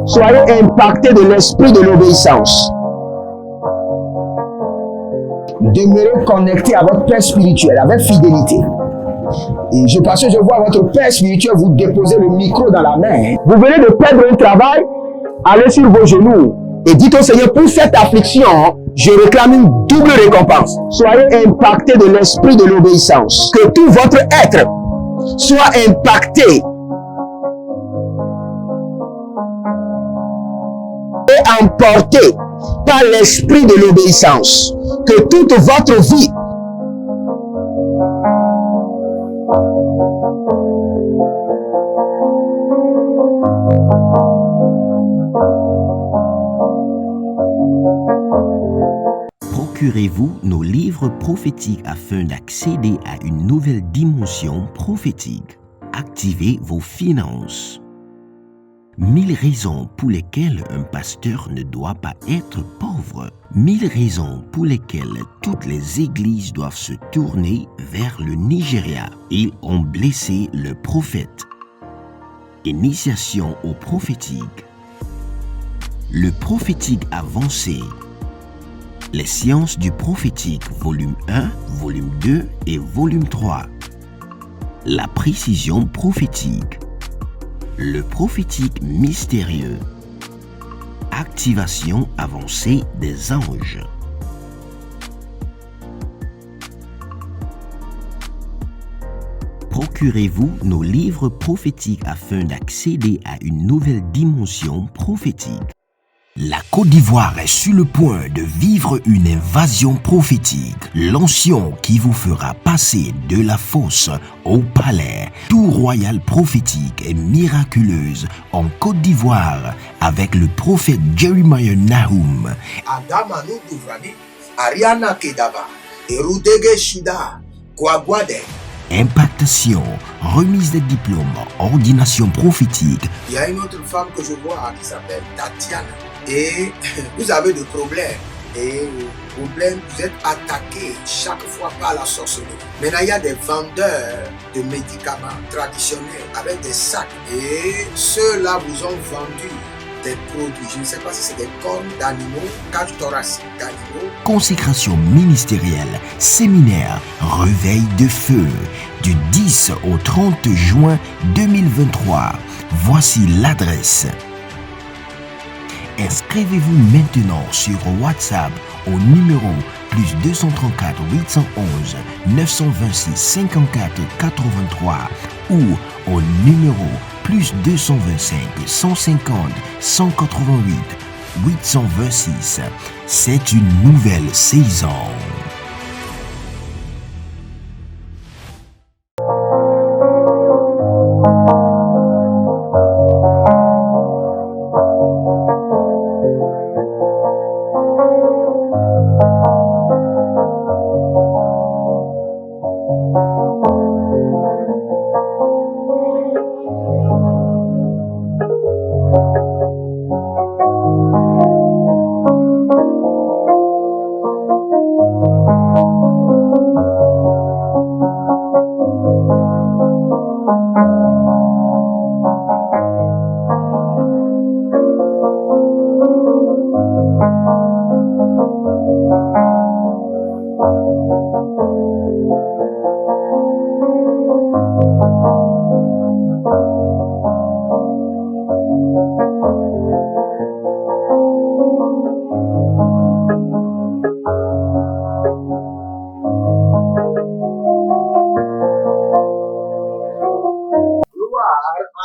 Soyez impactés de l'esprit de l'obéissance. Demeurez connectés à votre Père spirituel avec fidélité. Et parce que je vois votre Père spirituel vous déposer le micro dans la main. Vous venez de perdre un travail, allez sur vos genoux et dites au Seigneur, pour cette affliction, je réclame une double récompense. Soyez impactés de l'esprit de l'obéissance. Que tout votre être soit impacté et emporté par l'esprit de l'obéissance. Que toute votre vie Procurez-vous nos livres prophétiques afin d'accéder à une nouvelle dimension prophétique. Activez vos finances. 1000 raisons pour lesquelles un pasteur ne doit pas être pauvre. 1000 raisons pour lesquelles toutes les églises doivent se tourner vers le Nigeria. Ils ont blessé le prophète. Initiation au prophétique. Le prophétique avancé. Les sciences du prophétique, volume 1, volume 2 et volume 3. La précision prophétique. Le prophétique mystérieux. Activation avancée des anges. Procurez-vous nos livres prophétiques afin d'accéder à une nouvelle dimension prophétique. La Côte d'Ivoire est sur le point de vivre une invasion prophétique. L'onction qui vous fera passer de la fosse au palais. Tout royal prophétique et miraculeuse en Côte d'Ivoire avec le prophète Jeremiah Nahum. Adamanu Duvrani, Ariana Kedaba, Erudege Shida, Kwagwade. Impactation, remise des diplômes, ordination prophétique. Il y a une autre femme que je vois qui s'appelle Tatiana. Et vous avez des problèmes. Et problème, vous êtes attaqué chaque fois par la sorcellerie. Maintenant, il y a des vendeurs de médicaments traditionnels avec des sacs. Et ceux-là vous ont vendu des produits. Je ne sais pas si c'est des cornes d'animaux, cage thoracique d'animaux. Consécration ministérielle, séminaire, réveil de feu, du 10 au 30 juin 2023. Voici l'adresse. Inscrivez-vous maintenant sur WhatsApp au numéro plus 234 811 926 54 83 ou au numéro plus 225 150 188 826. C'est une nouvelle saison.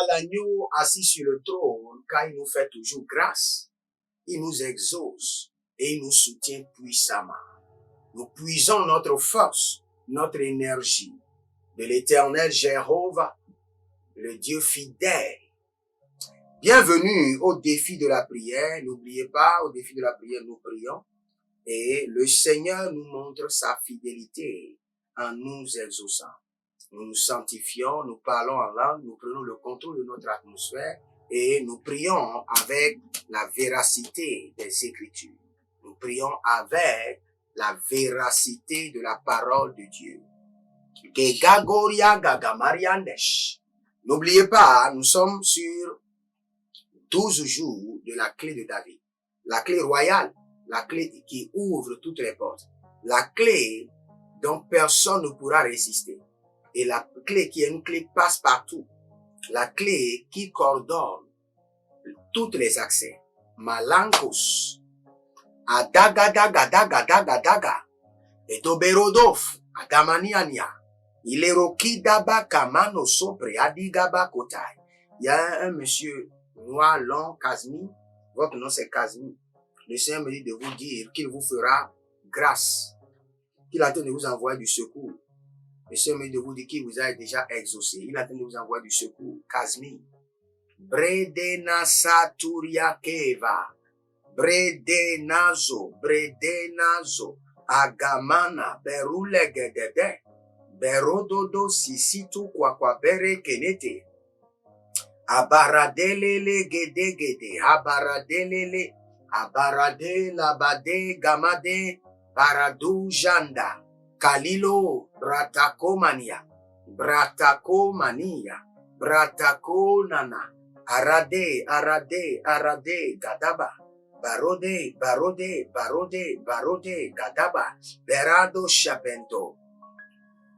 L'agneau assis sur le trône, car il nous fait toujours grâce, il nous exauce et il nous soutient puissamment. Nous puisons notre force, notre énergie de l'Éternel Jéhovah, le Dieu fidèle. Bienvenue au défi de la prière. N'oubliez pas, au défi de la prière, nous prions et le Seigneur nous montre sa fidélité en nous exauçant. Nous nous sanctifions, nous parlons en langue, nous prenons le contrôle de notre atmosphère et nous prions avec la véracité des Écritures. Nous prions avec la véracité de la parole de Dieu. Que Gagoria Gagamariandesh, N'oubliez pas, nous sommes sur 12 jours de la clé de David. La clé royale, la clé qui ouvre toutes les portes. La clé dont personne ne pourra résister. Et la clé qui est une clé passe-partout. La clé qui coordonne tous les accès. Malankos. Adagadagadagadagadaga. Etoberodof. Adamaniania. Ileroki daba kamano sopre adigaba kotai. Il y a un monsieur noir, long, Kazmi. Votre nom c'est Kazmi. Le Seigneur me dit de vous dire qu'il vous fera grâce. Qu'il attend de vous envoyer du secours. Le Seigneur me dit de vous dire qu'il vous a déjà exaucé. Il attend de vous envoyer du secours. Kazmi. Bredena saturia keva. Bredenazo. Bredenazo. Agamana. Berulegedede. Berododo sisitu kwa bere kenete. Abaradelele gede gede. Abaradelele. Abarade labade gamade. Baradu janda. Kalilo. Bratakomania. Bratakomania. Bratakonana. Arade, arade, arade, gadaba. Barode, barode, barode, barode, gadaba. Berado chapento.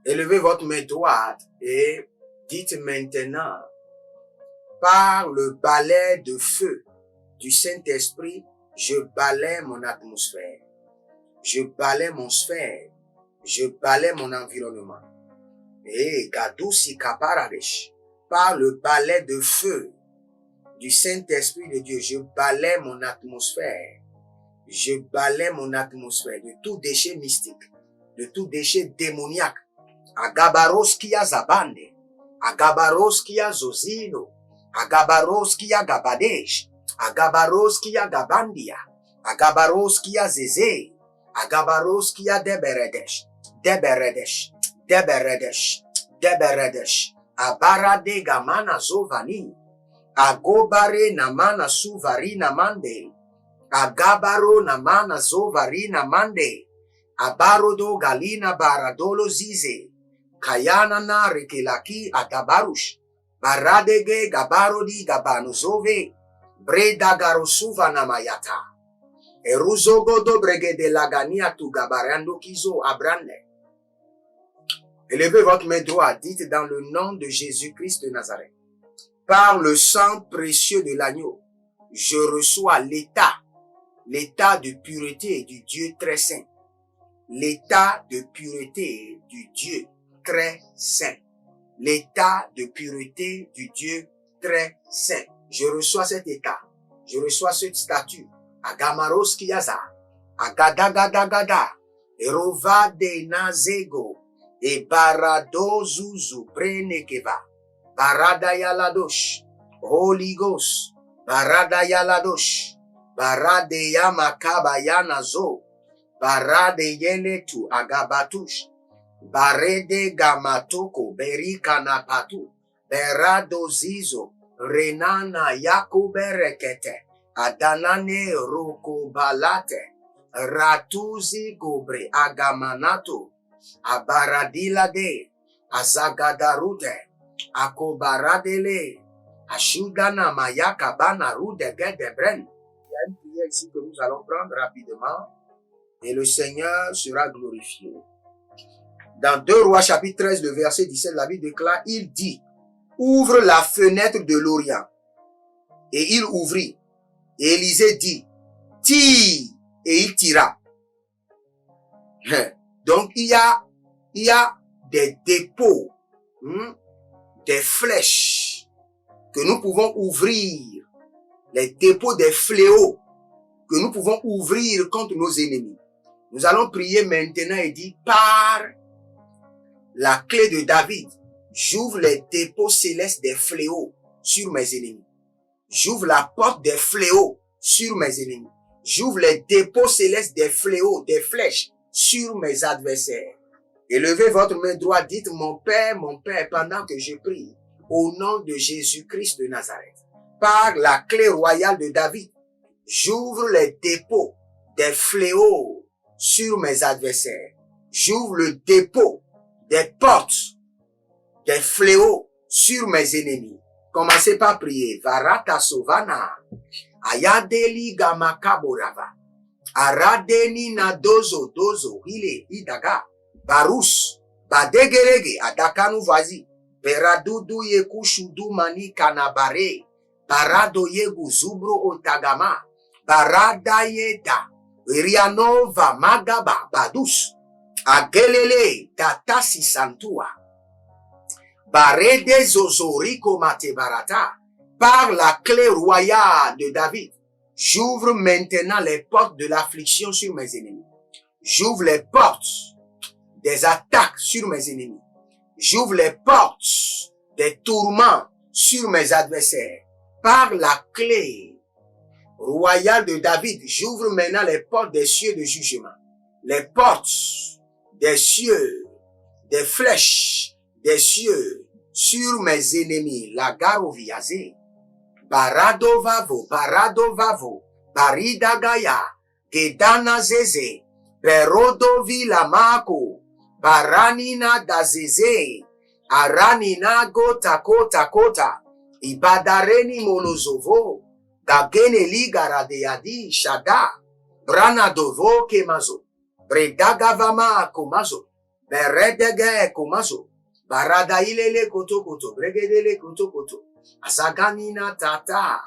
Élevez votre main droite et dites maintenant, par le balai de feu du Saint-Esprit, je balaie mon atmosphère, je balaie mon sphère, je balaie mon environnement. Et Gadousi Kaparadesh, par le balai de feu du Saint-Esprit de Dieu, je balaie mon atmosphère, je balaie mon atmosphère de tout déchet mystique, de tout déchet démoniaque. Agabaroskia zabande, agabaroskia zozino, agabaroskia gabadesh, agabaroskia gabandia, agabaroskia zeze, agabaroskia deberedesh, deberedesh, deberedesh, deberedesh, abarade gamana zovani, agobare namana suvari namande, agabaro namana zovari namande, abarodo galina baradolo zize, Kayana na rekelaki atabarush. Baradege gabarodi gabanuzove. Breda garosuva namayata. Eruzogodo bregede lagania tu gabarando kizo abrande. Élevez votre main droite, dites dans le nom de Jésus-Christ de Nazareth. Par le sang précieux de l'agneau, je reçois l'état de pureté du Dieu très saint. L'état de pureté du Dieu très saint. L'état de pureté du Dieu très saint. Je reçois cet état. Je reçois cette statue. Agamaros kiyaza. Agadagadagada. Erova de nazego. Et barado zuzu prenekeva. Barada yaladosh. Holy Ghost. Barada yaladosh. Barade yamakaba yanazo. Barade yeletu agabatush. Barede gamatoko berika napatu berado zizo renana yako berekete adanane roko balate ratuzi gobre agamanato abaradila de azagadarute akobaradele ashugana mayaka bana rude gedebren. Il y a une prière ici que nous allons prendre rapidement et le Seigneur sera glorifié. Dans 2 Rois chapitre 13, le verset 17, la Bible déclare, il dit, ouvre la fenêtre de l'Orient. Et il ouvrit. Et Élisée dit, tire. Et il tira. Donc il y a des dépôts, des flèches que nous pouvons ouvrir. Les dépôts des fléaux que nous pouvons ouvrir contre nos ennemis. Nous allons prier maintenant et dire, par la clé de David, j'ouvre les dépôts célestes des fléaux sur mes ennemis. J'ouvre la porte des fléaux sur mes ennemis. J'ouvre les dépôts célestes des fléaux, des flèches sur mes adversaires. Élevez votre main droite, dites mon Père, pendant que je prie, au nom de Jésus-Christ de Nazareth. Par la clé royale de David, j'ouvre les dépôts des fléaux sur mes adversaires. J'ouvre le dépôt des portes, des fléaux sur mes ennemis. Commencez par prier. Varata Sovana. Ayadeli Gamakaborava. Aradeni Nadozo Dozo. Hile Idaga. Barus. Badegerege. Adakanu Vazi. Beradudu Yekushudu Mani Kanabare. Barado Yegu Zubro Otagama. Barada Yeda. Rianova Magaba Badus. Agelele Datasi Santua. Barede Zozoriko Matebarata. Par la clé royale de David, j'ouvre maintenant les portes de l'affliction sur mes ennemis. J'ouvre les portes des attaques sur mes ennemis. J'ouvre les portes des tourments sur mes adversaires. Par la clé royale de David, j'ouvre maintenant les portes des cieux de jugement. Les portes des cieux, des flèches des cieux sur mes ennemis. La garo viazé. Barado vavo, barida gaya, gedana zeze, perodo vilamako, baranina da zeze, aranina gota kota, ibadareni molozovo, gagene ligara de yadi shada, branadovo kemazo, bredagavama komazo, beredege komazo, barada ilele koto, bregedele koto. Azaganina tata,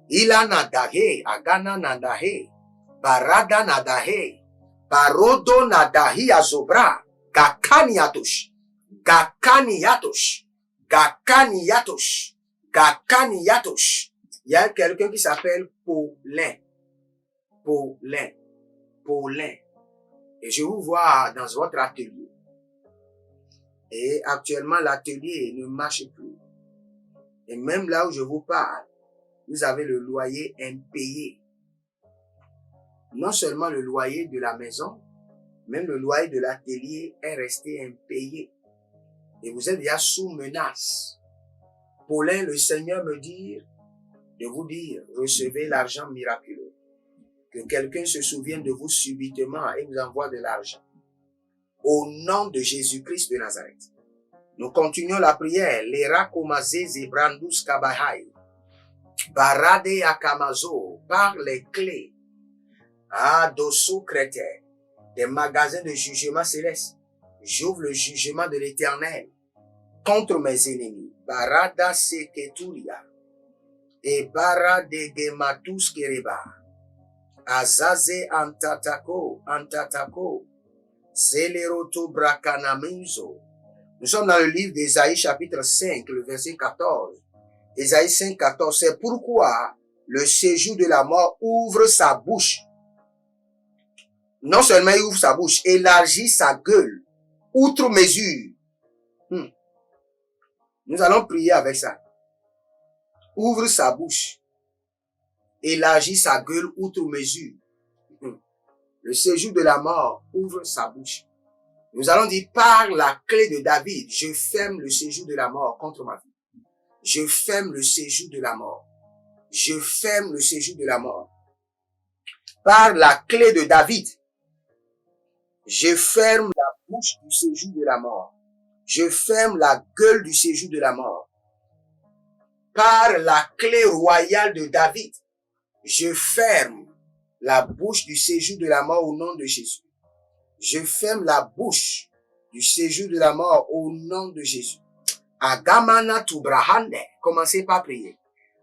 ila nadahe, agana nadahe, barada nadahe, barodo nadahi azobra, gakani yatosh. Il y a quelqu'un qui s'appelle Paulin. Et je vous vois dans votre atelier. Et actuellement, l'atelier ne marche plus. Et même là où je vous parle, vous avez le loyer impayé. Non seulement le loyer de la maison, même le loyer de l'atelier est resté impayé. Et vous êtes déjà sous menace. Paulin, le Seigneur me dit de vous dire, recevez l'argent miraculeux. Que quelqu'un se souvienne de vous subitement et vous envoie de l'argent. Au nom de Jésus-Christ de Nazareth. Nous continuons la prière. Lera komazé zebrandus kabahai. Barade akamazo. Par les clés. Dosso chrétien. Des magasins de jugement céleste. J'ouvre le jugement de l'Éternel. Contre mes ennemis. Barada seketuria. Et barade gematus kereba. Azaze antatako. Zeleroto brakanamizo. Nous sommes dans le livre d'Ésaïe chapitre 5, le verset 14. Ésaïe 5, 14. C'est pourquoi le séjour de la mort ouvre sa bouche. Non seulement il ouvre sa bouche, élargit sa gueule, outre mesure. Nous allons prier avec ça. Ouvre sa bouche, élargit sa gueule, outre mesure. Le séjour de la mort ouvre sa bouche. Nous allons dire, par la clé de David, je ferme le séjour de la mort contre ma vie. Je ferme le séjour de la mort. Je ferme le séjour de la mort. Par la clé de David, je ferme la bouche du séjour de la mort. Je ferme la gueule du séjour de la mort. Par la clé royale de David, je ferme la bouche du séjour de la mort au nom de Jésus. Je ferme la bouche du séjour de la mort au nom de Jésus. Agamana tubrahande. Commencez par prier.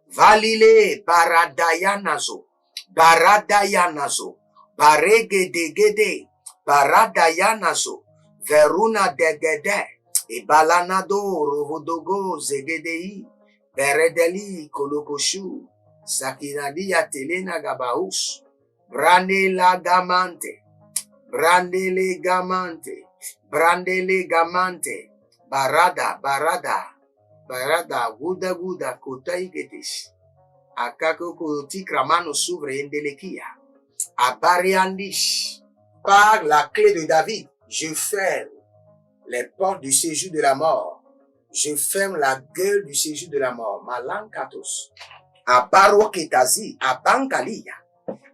Valile baradayanazo. Baradayanazo. Baregedegede. Baradayanazo. Veruna degede. E balanado rovodogo zegedei. Beredeli kolokoshu. Sakinadi atelena gabaus. Branela gamante. Brandele gamante, barada, guda, kotaiketis, akako koti kramano s'ouvre endelekia, abariandish. Par la clé de David, je ferme les portes du séjour de la mort. Je ferme la gueule du séjour de la mort. Malankatos, abaroketazi, abankalia,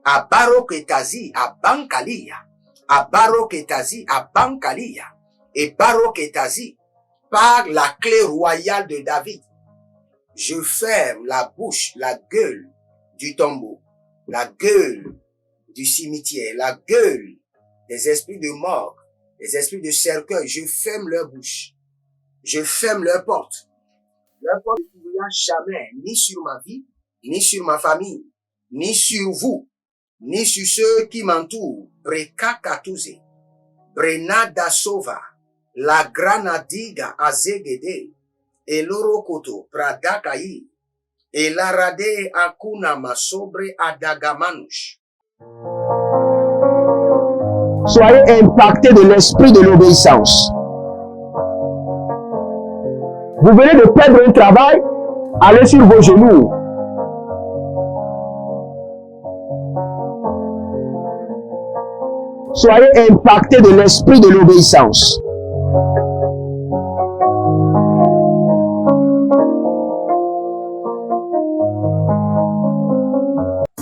abaroketazi, abankalia. Abaroketazi, abankalia, et baroketazi, par la clé royale de David. Je ferme la bouche, la gueule du tombeau, la gueule du cimetière, la gueule des esprits de mort, des esprits de cercueil. Je ferme leur bouche. Je ferme leur porte. Leur porte ne s'ouvrira jamais, ni sur ma vie, ni sur ma famille, ni sur vous, ni sur ceux qui m'entourent. Breka Katouze, Brenada Sova, la Granadiga Azegede, et l'Orokoto Pradakaï, et l'Arade Akuna Masobre Adagamanouche. Soyez impactés de l'esprit de l'obéissance. Vous venez de perdre un travail, allez sur vos genoux. Soyez impactés de l'esprit de l'obéissance.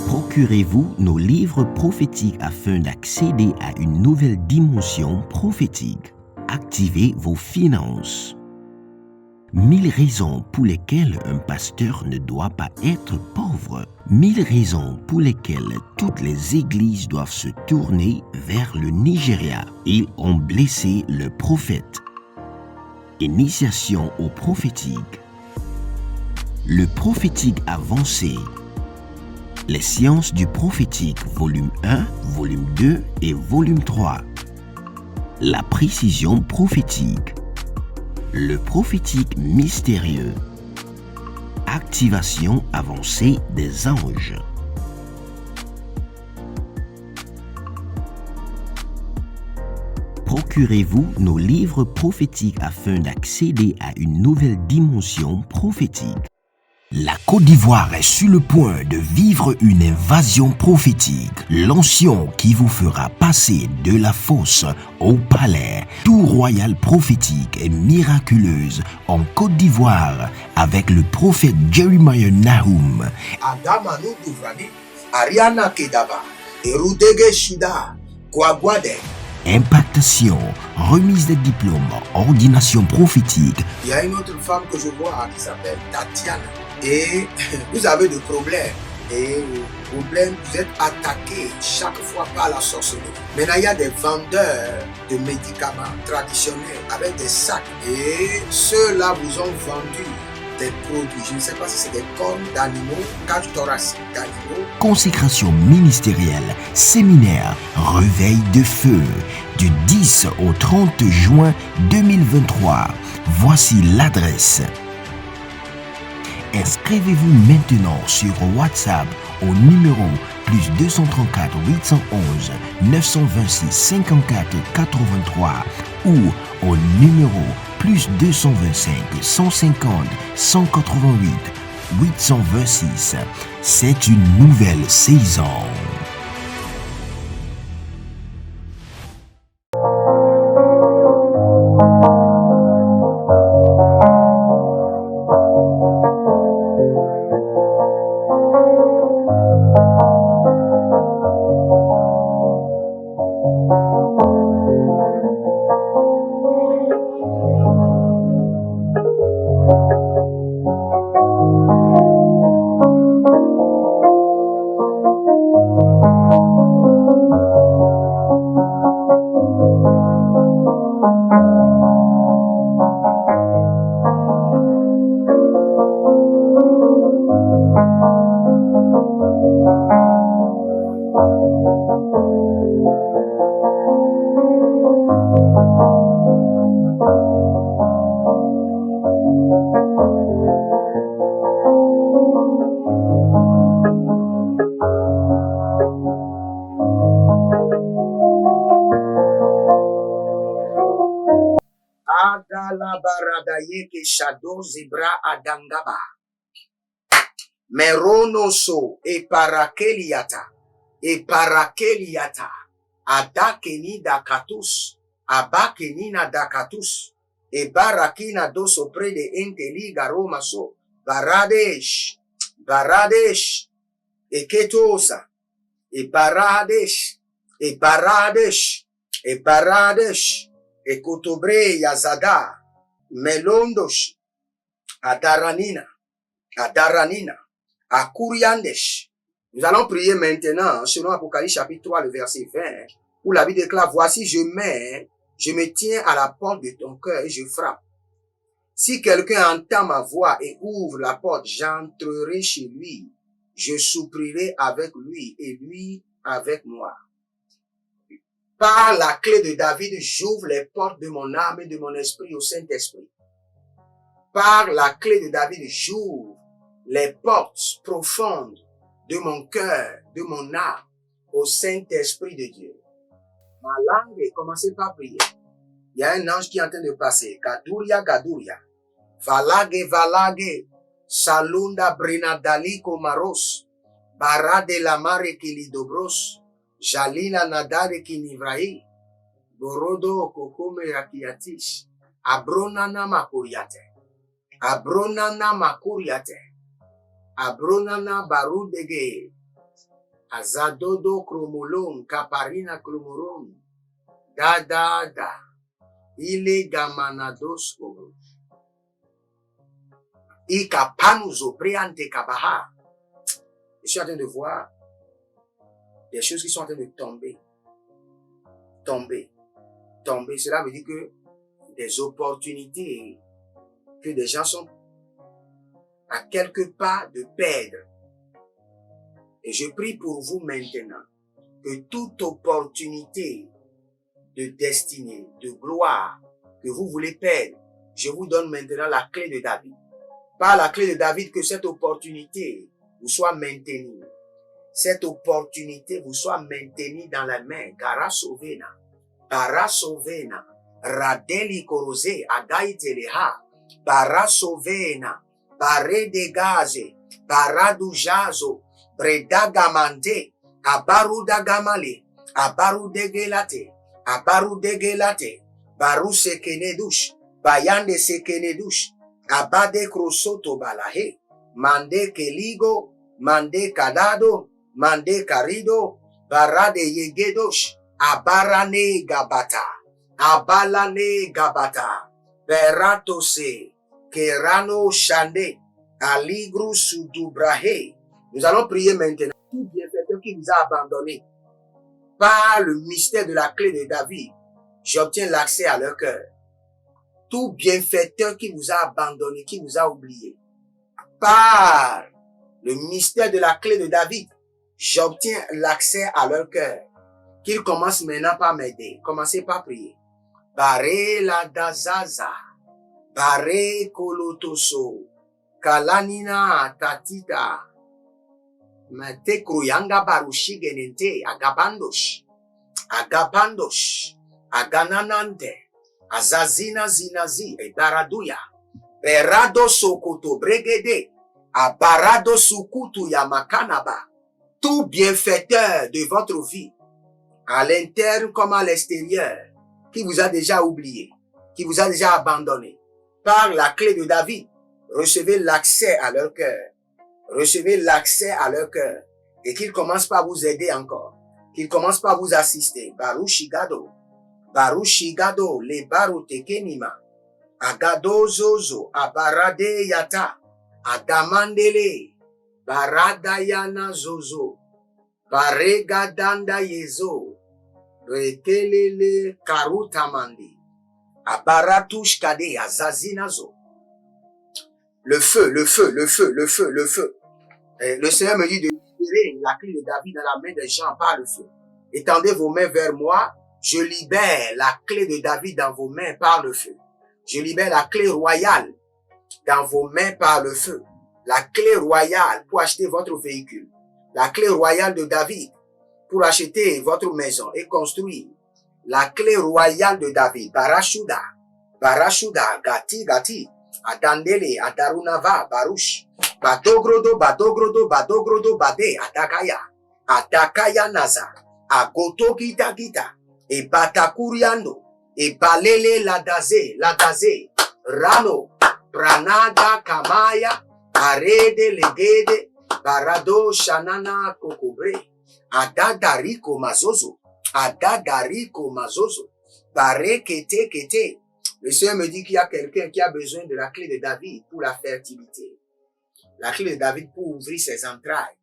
Procurez-vous nos livres prophétiques afin d'accéder à une nouvelle dimension prophétique. Activez vos finances. 1000 raisons pour lesquelles un pasteur ne doit pas être pauvre. 1000 raisons pour lesquelles toutes les églises doivent se tourner vers le Nigeria. Ils ont blessé le prophète. Initiation au prophétique. Le prophétique avancé. Les sciences du prophétique, volume 1, volume 2 et volume 3. La précision prophétique. Le prophétique mystérieux. Activation avancée des anges. Procurez-vous nos livres prophétiques afin d'accéder à une nouvelle dimension prophétique. La Côte d'Ivoire est sur le point de vivre une invasion prophétique. L'onction qui vous fera passer de la fosse au palais, tout royal prophétique et miraculeuse en Côte d'Ivoire avec le prophète Jeremiah Nahum. Adamanu Douvrani, Ariana Kedaba, Erudege Shida, Kwagwade. Impactation, remise des diplômes, ordination prophétique. Il y a une autre femme que je vois qui s'appelle Tatiana. Et vous avez des problèmes. Et problème, vous êtes attaqué chaque fois par la sorcellerie. Maintenant, il y a des vendeurs de médicaments traditionnels avec des sacs. Et ceux-là vous ont vendu des produits. Je ne sais pas si c'est des cornes d'animaux, cage thoracique d'animaux. Consécration ministérielle, séminaire, réveil de feu, du 10 au 30 juin 2023. Voici l'adresse. Inscrivez-vous maintenant sur WhatsApp au numéro plus 234 811 926 54 83 ou au numéro plus 225 150 188 826. C'est une nouvelle saison. Adalabaradayeke Shado Zebra Adangaba. Meronoso e parakeliata. E parakeliata. Adakeni dakatus. Abakenina dakatus. E barakina doso prede enteliga romaso. Baradesh. Baradesh. E ketosa. E baradesh. E baradesh. E baradesh. E kotobre yazada. Melondosh, Adaranina, Adaranina, Akuriandesh. Nous allons prier maintenant, selon Apocalypse chapitre 3, le verset 20, où la Bible déclare, voici, je me tiens à la porte de ton cœur et je frappe. Si quelqu'un entend ma voix et ouvre la porte, j'entrerai chez lui, je soupirerai avec lui et lui avec moi. Par la clé de David, j'ouvre les portes de mon âme et de mon esprit au Saint-Esprit. Par la clé de David, j'ouvre les portes profondes de mon cœur, de mon âme, au Saint-Esprit de Dieu. Ma langue est commencée par prier. Il y a un ange qui est en train de passer. Gaduria, Gaduria. Valage, Valage. Salunda, Brinadaliko, Maros. Barade la mare kilidobros. Jalina nadare kinivrai. Borodo kokome yakiatish. Abronana makuriate. Abronana makuriate. Abronana barudege. Azadodo kromolon. Kaparina kromoron. Da. Ile gamanados koro. Ikapanuzo preante kabaha. Je suis en train de voir des choses qui sont en train de tomber. Cela veut dire que des opportunités que des gens sont à quelques pas de perdre. Et je prie pour vous maintenant que toute opportunité de destinée, de gloire que vous voulez perdre, je vous donne maintenant la clé de David. Par la clé de David, que cette opportunité vous soit maintenue. Cette opportunité vous soit maintenue dans la main. Garasovena, Barasovena, Radeli Korose, Agaiteleha, Barasovena, Bare de Gaze, Baradu Jazo, Breda Gamante, Abaru Dagamale, Abaru Degelate, Abaru Degelate, Baru Sekenedush, Bayande Sekenedush, Abade Krosoto Balahe, Mande Keligo, Mande Kadado, Mande Karido, Barade Yegedosh, Abarane Gabata, Abalane Gabata, Beratose, Kerano Shande, Aligru Sudubrahe. Nous allons prier maintenant. Tout bienfaiteur qui vous a abandonné par le mystère de la clé de David, j'obtiens l'accès à leur cœur. Tout bienfaiteur qui vous a abandonné, qui vous a oublié, par le mystère de la clé de David, j'obtiens l'accès à leur cœur. Qu'ils commencent maintenant par m'aider. Commencez par prier. Bare la dazaza, bare kolotoso, kalanina tatita, mate kruyanga barushi genente, agabandosh, agananante, azazina zinazi, e baraduya, berado sokoto bregede, abarado sukutu ya makanaba. Tout bienfaiteur de votre vie, à l'interne comme à l'extérieur, qui vous a déjà oublié, qui vous a déjà abandonné, par la clé de David, recevez l'accès à leur cœur. Recevez l'accès à leur cœur. Et qu'ils commencent par vous aider encore. Qu'ils commencent par vous assister. Barushigado, le barutekenima, agado zozo, abarade yata, adamandele, baradayana zozo, baregadanda yezo, rekelele karutamandi, abaratush kade azazinazo. Le feu. Le Seigneur me dit de libérer la clé de David dans la main des gens par le feu. Étendez vos mains vers moi. Je libère la clé de David dans vos mains par le feu. Je libère la clé royale dans vos mains par le feu. La clé royale pour acheter votre véhicule. La clé royale de David pour acheter votre maison et construire. La clé royale de David. Barashuda, gati, Adandele, Adarunava, Baruch, Badogrodo, Bade, Adakaya Naza, Agoto Gita, et Batakuriando, et Balele Ladaze, Rano, Pranada Kamaya, Arede Legede, Barado Shanana Kokobre, Adadariko Mazozo, Bare Kete, Le Seigneur me dit qu'il y a quelqu'un qui a besoin de la clé de David pour la fertilité. La clé de David pour ouvrir ses entrailles.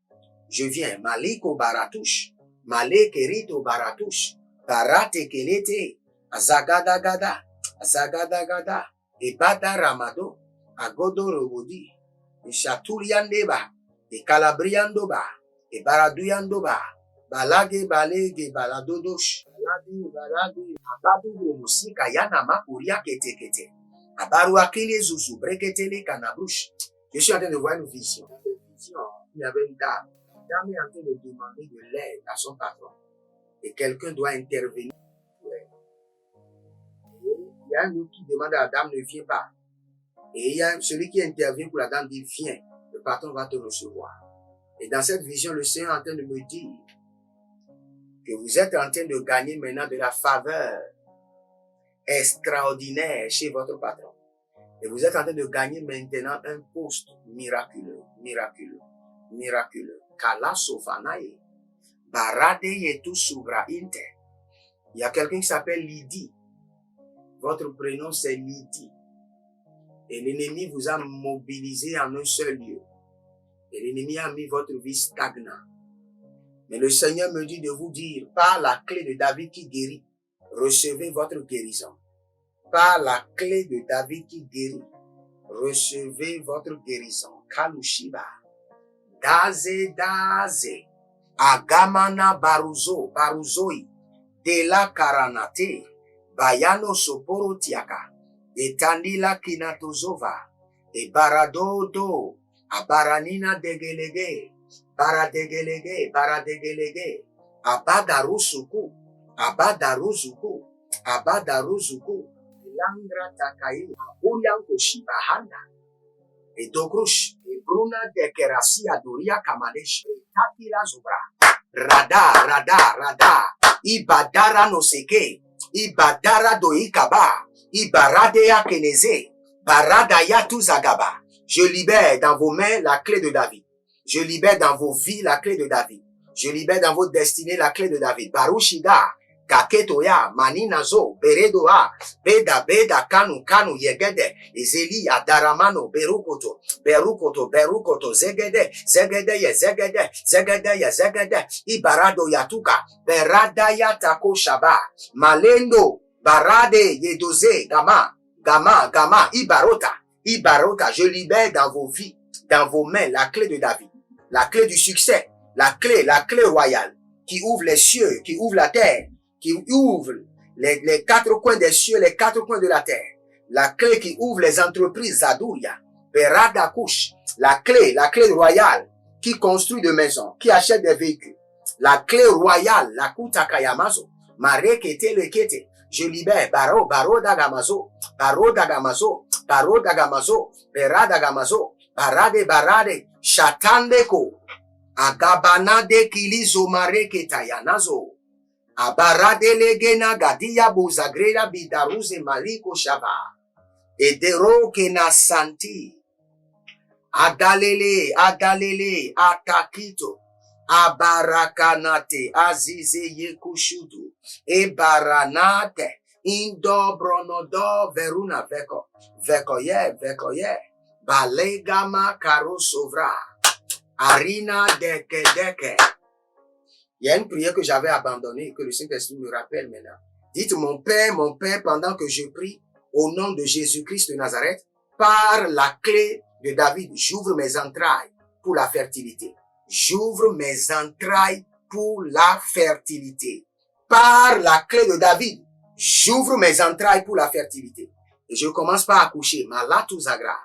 Je viens. Maliko baratouche. Malekerito baratouche. Barate kelete. Azagada gada. Azagada gada. Et bada ramado. Agodo robodi. Et chaturiandeba. Et calabriandoba. Et baraduyandoba. Balage balege baladodosh. Balade abadu musika yana makuria kete kete. Abaru akile zuzu breketele kanabouche. Je suis en train de voir une vision. Cette vision, il y avait une dame. La dame est en train de demander de l'aide à son patron. Et quelqu'un doit intervenir. Ouais. Il y a un autre qui demande à la dame, ne viens pas. Et il y a celui qui intervient pour la dame dit, viens, le patron va te recevoir. Et dans cette vision, le Seigneur est en train de me dire que vous êtes en train de gagner maintenant de la faveur extraordinaire chez votre patron. Et vous êtes en train de gagner maintenant un poste miraculeux, miraculeux, miraculeux. Kala sofanaye. Barade yetu subra inte. Il y a quelqu'un qui s'appelle Lydie. Votre prénom c'est Lydie. Et l'ennemi vous a mobilisé en un seul lieu. Et l'ennemi a mis votre vie stagnante. Mais le Seigneur me dit de vous dire, par la clé de David qui guérit, recevez votre guérison. Par la clé de David qui guérit, recevez votre guérison. Kalushiba. Daze, daze. Agamana baruzo, baruzoi. Dela karanate. Bayano soporo tiaka. Etandila kinatozova. E baradodo. Abaranina degelege. Baradegelege, baradegelege. Abadarusuku. Abadaruzuku. Abadaruzuku. Langra takai. Aburianko shibahanda. Et Dogrush, et Bruna de Kerasi Adoria Kamadesh, Takila Zubra, Rada, Ibadara no seke, Ibadara do Ikaba, Ibaradea Keneze, Baradaya Tuzagaba. Je libère dans vos mains la clé de David. Je libère dans vos vies la clé de David. Je libère dans votre destinée la clé de David. Barushida, Kaketoya, Maninazo, Beredoa, Beda, Kanu, Yegede, Ezeli, Adaramano, Berukoto, Zegede, Ibarado Yatuka, Berada Yatako Shaba, Malendo, Barade, Yedoze, Gama, Ibarota, je libère dans vos vies, dans vos mains, la clé de David, la clé du succès, la clé royale, qui ouvre les cieux, qui ouvre la terre, qui ouvre les quatre coins des cieux, les quatre coins de la terre. La clé qui ouvre les entreprises Zadouria, Berada Kush, la clé royale qui construit des maisons, qui achète des véhicules. La clé royale, la Kutakayamazo, Marekete Lekete. Je libère Baro Dagamazo, Beradagamazo, Barade, Chatandeko, Agabanade Kilizo Mareketayanazo. Abarade legena gadia buzagrera bidaruze maliko shaba. Edero kena santi. Adalele, atakito. Abarakanate, azize yekushudu. Ebaranate, indobronodo veruna vekoye. Balegama karosovra. Arina deke. Il y a une prière que j'avais abandonnée, que le Saint-Esprit me rappelle maintenant. Dites, mon Père, pendant que je prie, au nom de Jésus-Christ de Nazareth, par la clé de David, j'ouvre mes entrailles pour la fertilité. J'ouvre mes entrailles pour la fertilité. Par la clé de David, j'ouvre mes entrailles pour la fertilité. Et je commence par accoucher. Malatu Zagra,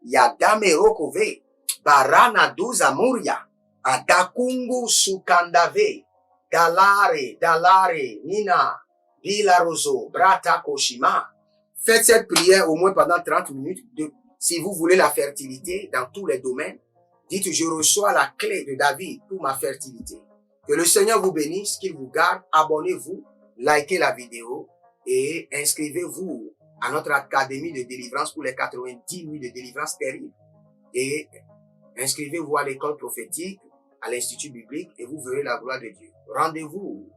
Yadame Rokove, Barana Duzamuria, Adakungu Sukandave, Dalare, Nina, Bilarozo, Brata Koshima. Faites cette prière au moins pendant 30 minutes. Si vous voulez la fertilité dans tous les domaines, dites, je reçois la clé de David pour ma fertilité. Que le Seigneur vous bénisse, qu'il vous garde. Abonnez-vous, likez la vidéo et inscrivez-vous à notre académie de délivrance pour les 90 nuits de délivrance terrible. Et inscrivez-vous à l'école prophétique, à l'Institut biblique et vous verrez la gloire de Dieu. Rendez-vous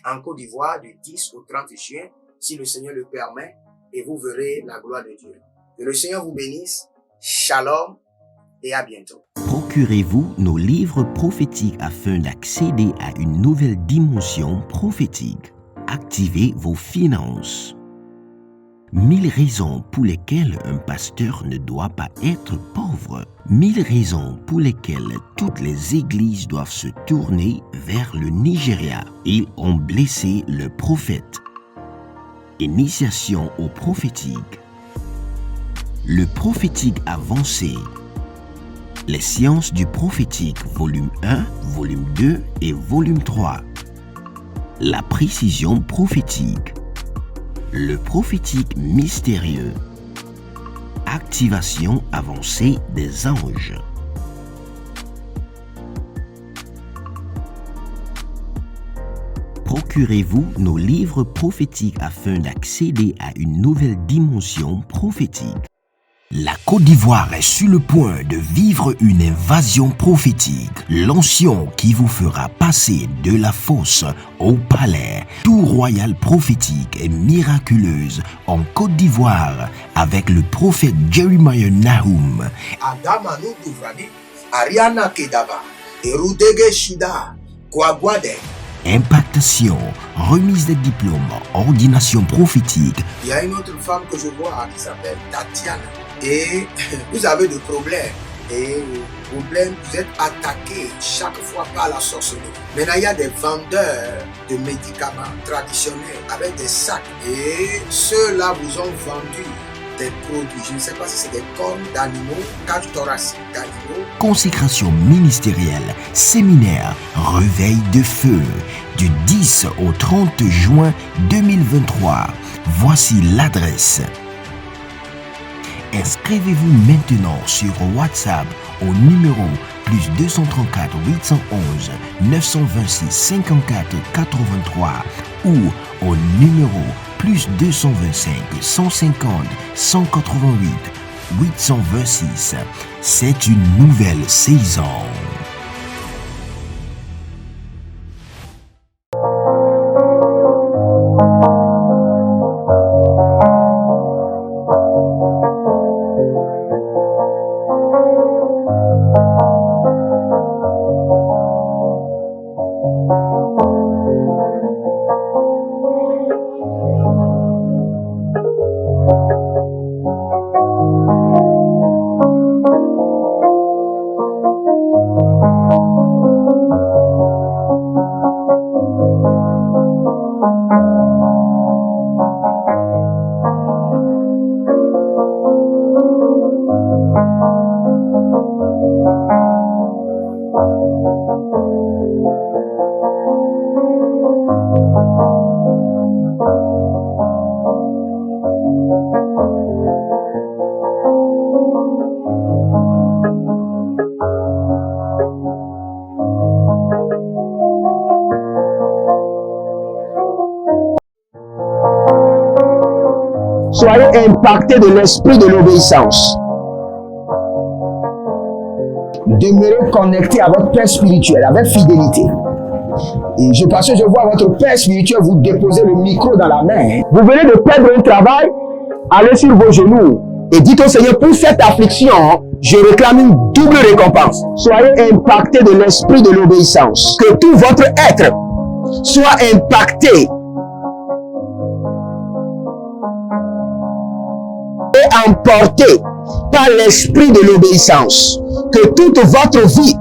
en Côte d'Ivoire du 10 au 30 juin, si le Seigneur le permet. et vous verrez la gloire de Dieu. Que le Seigneur vous bénisse. Shalom et à bientôt. Procurez-vous nos livres prophétiques afin d'accéder à une nouvelle dimension prophétique. Activez vos finances. 1000 raisons pour lesquelles un pasteur ne doit pas être pauvre. 1000 raisons pour lesquelles toutes les églises doivent se tourner vers le Nigeria. Ils ont blessé le prophète. Initiation au prophétique. Le prophétique avancé. Les sciences du prophétique, volume 1, volume 2 et volume 3. La précision prophétique. Le prophétique mystérieux. Activation avancée des anges. Procurez-vous nos livres prophétiques afin d'accéder à une nouvelle dimension prophétique. La Côte d'Ivoire est sur le point de vivre une invasion prophétique. L'onction qui vous fera passer de la fosse au palais. Tout royal prophétique et miraculeuse en Côte d'Ivoire avec le prophète Jeremiah Nahum. Adamanu Duvrani, Ariana Kedava, Erudege Shida, Kwagwade. Impactation, remise des diplômes, ordination prophétique. Il y a une autre femme que je vois qui s'appelle Tatiana. Et vous avez des problèmes. Et problème, vous êtes attaqué chaque fois par la sorcellerie. Maintenant, il y a des vendeurs de médicaments traditionnels avec des sacs. Et ceux-là vous ont vendu des produits. Je ne sais pas si c'est des cornes d'animaux, cage thoracique d'animaux. Consécration ministérielle, séminaire, réveil de feu. Du 10 au 30 juin 2023. Voici l'adresse. Inscrivez-vous maintenant sur WhatsApp au numéro plus 234 811 926 54 83 ou au numéro plus 225 150 188 826. C'est une nouvelle saison. Soyez impactés de l'esprit de l'obéissance. Demeurez connectés à votre Père spirituel avec fidélité. Et parce que je vois votre Père spirituel vous déposer le micro dans la main. Vous venez de perdre un travail, allez sur vos genoux et dites au Seigneur, pour cette affliction, je réclame une double récompense. Soyez impactés de l'esprit de l'obéissance. Que tout votre être soit impacté et emporté par l'esprit de l'obéissance. Que toute votre vie